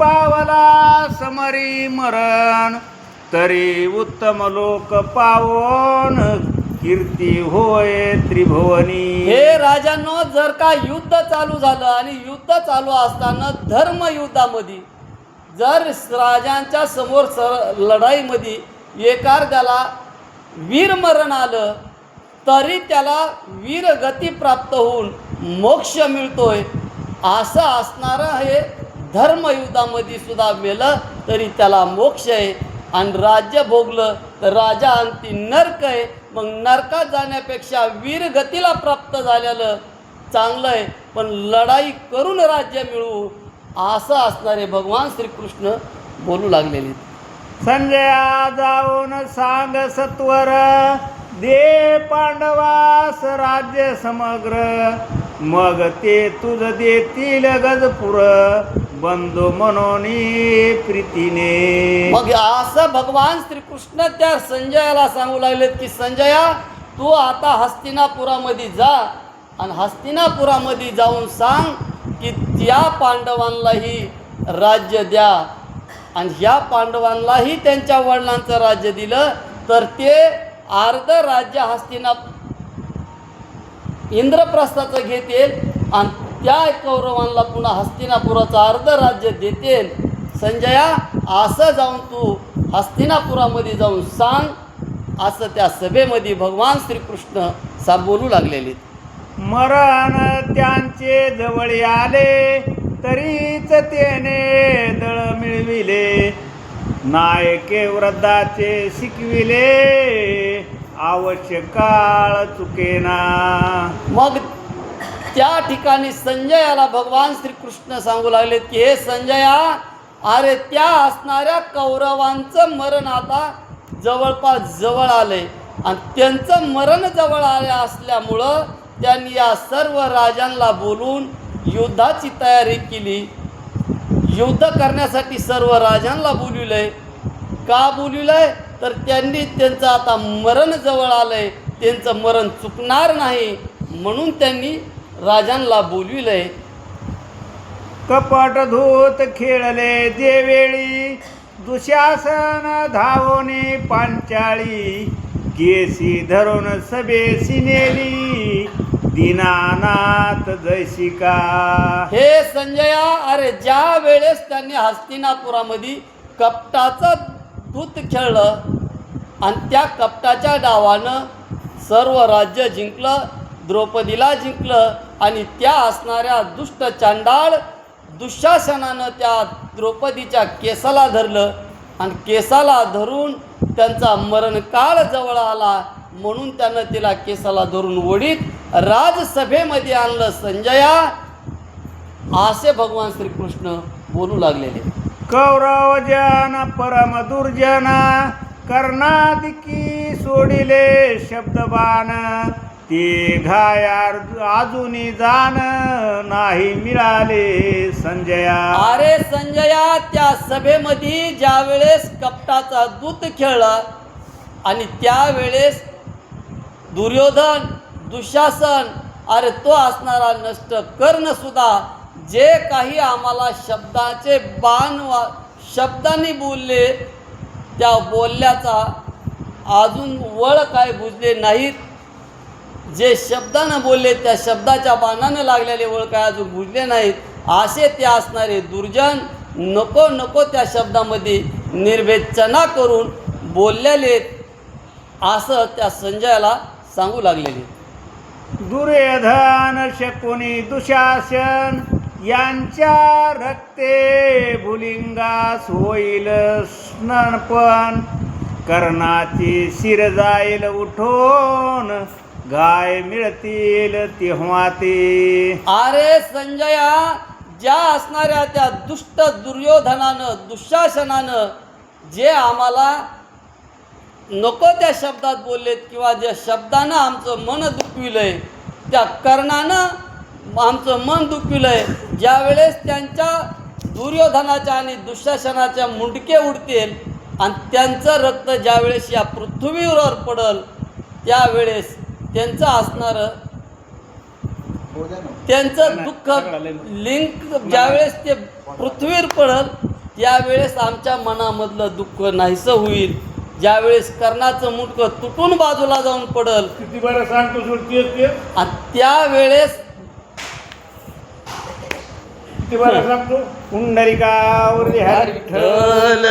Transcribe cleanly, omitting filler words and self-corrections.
पावला समरी मरण, तरी उत्तम लोक पावोन कीर्ती होय त्रिभुवनी. हे राजांनो, जर का युद्ध चालू झालं आणि युद्ध चालू असताना धर्मयुद्धामध्ये जर राजांच्या समोर लढाईमध्ये एखाद्याला वीरमरण आलं तरी त्याला वीरगती प्राप्त होऊन मोक्ष मिळतोय. असं असणारं हे धर्मयुद्धामध्ये सुद्धा मेलं तरी त्याला मोक्ष आहे. आणि राज्य भोगलं तर राजा अंती नरक आहे. मग नरकात जाण्यापेक्षा वीरगतीला प्राप्त झालेलं चांगलं आहे. पण लढाई करून राज्य मिळवू असं असणारे भगवान श्रीकृष्ण बोलू लागलेले. संजया जाऊन सांग सत्वर, दे पांडवास राज्य समग्र, मग ते तुझ देतील गजपुर, बंधू मनोनी प्रीतीने. मग असं भगवान श्रीकृष्ण त्या संजयाला सांगू लागलेत की संजया, तू आता हस्तिनापुरामध्ये जा आणि हस्तिनापुरामध्ये जाऊन सांग की त्या पांडवांनाही राज्य द्या. आणि ह्या पांडवांनाही त्यांच्या वडिलांचं राज्य दिलं तर ते अर्ध राज्य इंद्रप्रस्थाचं घेतील आणि त्या कौरवांना पुन्हा हस्तिनापुराचं अर्ध राज्य देतील. संजया, असं जाऊन तू हस्तिनापुरामध्ये जाऊन सांग, असं त्या सभेमध्ये भगवान श्रीकृष्ण बोलू लागलेले. मरण त्यांचे जवळ आले, तरीच त्याने दळ मिळविले, नायके वृद्धाचे शिकविले, आवश्यक काळ चुकेना. मग त्या ठिकाणी संजयाला भगवान श्रीकृष्ण सांगू लागले की हे संजया, अरे त्या असणाऱ्या कौरवांचं मरण आता जवळपास जवळ आले आणि त्यांचं मरण जवळ आले असल्यामुळं त्यांनी या सर्व राजांना बोलून युद्धाची तयारी केली. युद्ध करण्यासाठी सर्व राजांना बोलविलंय. का बोलविलंय तर त्यांनी त्यांचं आता मरण जवळ आलंय, त्यांचं मरण चुकणार नाही म्हणून त्यांनी राजांना बोलविलंय. कपट धूत खेळले जे वेळी, दुशासन धावोनी पांचाळी, केसी धरून सभेसी नेली, दीनानाथ जयशिका. हे संजया, अरे ज्या वेळेस त्यांनी हस्तिनापुरामध्ये कपटाचं दूत खेळलं आणि त्या कपटाच्या डावानं सर्व राज्य जिंकलं, द्रौपदीला जिंकलं आणि त्या असणाऱ्या दुष्ट चांडाळ दुःशासनानं त्या द्रौपदीच्या केसाला धरलं आणि केसाला धरून त्यांचा मरणकाळ जवळ आला म्हणून त्यानं तिला केसाला धरून ओढीत राजसभेमध्ये आणलं. संजया, असे भगवान श्रीकृष्ण बोलू लागलेले. कौरव जन परम दुर्जन, कर्णादिकी सोडिले शब्दबाण, ते घाया अजूनही जाण नाही मिळाले संजया. अरे संजया, त्या सभेमध्ये ज्या वेळेस कपटाचा दूत खेळला आणि त्यावेळेस दुर्योधन दुःशासन, अरे तो असणारा नष्ट कर्णसुद्धा जे काही आम्हाला शब्दाचे बाण शब्दांनी बोलले, त्या बोलल्याचा अजून वळ काय बुजले नाहीत. जे शब्दानं बोलले त्या शब्दाच्या बाणानं लागलेले वळ काय अजून बुजले नाहीत. असे ते असणारे दुर्जन नको नको त्या शब्दामध्ये निर्वेचना करून बोललेले असं त्या संजयाला सांगू लागलेले. दुर्योधन शकुनी दुशासन, यांच्या रक्ते भुलिंगास होईल स्ननपण, कर्णाची शिर जाईल उठून, गाय मिळतील तेव्हा ते. अरे संजया, ज्या असणाऱ्या त्या दुष्ट दुर्योधनानं दुःशासनानं जे आम्हाला नको त्या शब्दात बोललेत किंवा ज्या शब्दानं आमचं मन दुखविलंय, त्या कर्णानं आमचं मन दुखविलंय, ज्यावेळेस त्यांच्या दुर्योधनाच्या आणि दुःशासनाच्या मुंडके उडतील आणि त्यांचं रक्त ज्यावेळेस या पृथ्वीवर पडल त्यावेळेस त्यांचं असणारं त्यांचं दुःख लिंक ज्यावेळेस ते पृथ्वीवर पडल त्यावेळेस आमच्या मनामधलं दुःख नाहीसं होईल. ज्यावेळेस कर्णाचं मुंडकं तुटून बाजूला जाऊन पडल किती बरं सांगतो सुरती ते आणि त्यावेळेस किती बरं सांगतो पुंडलिकावर विठ्ठल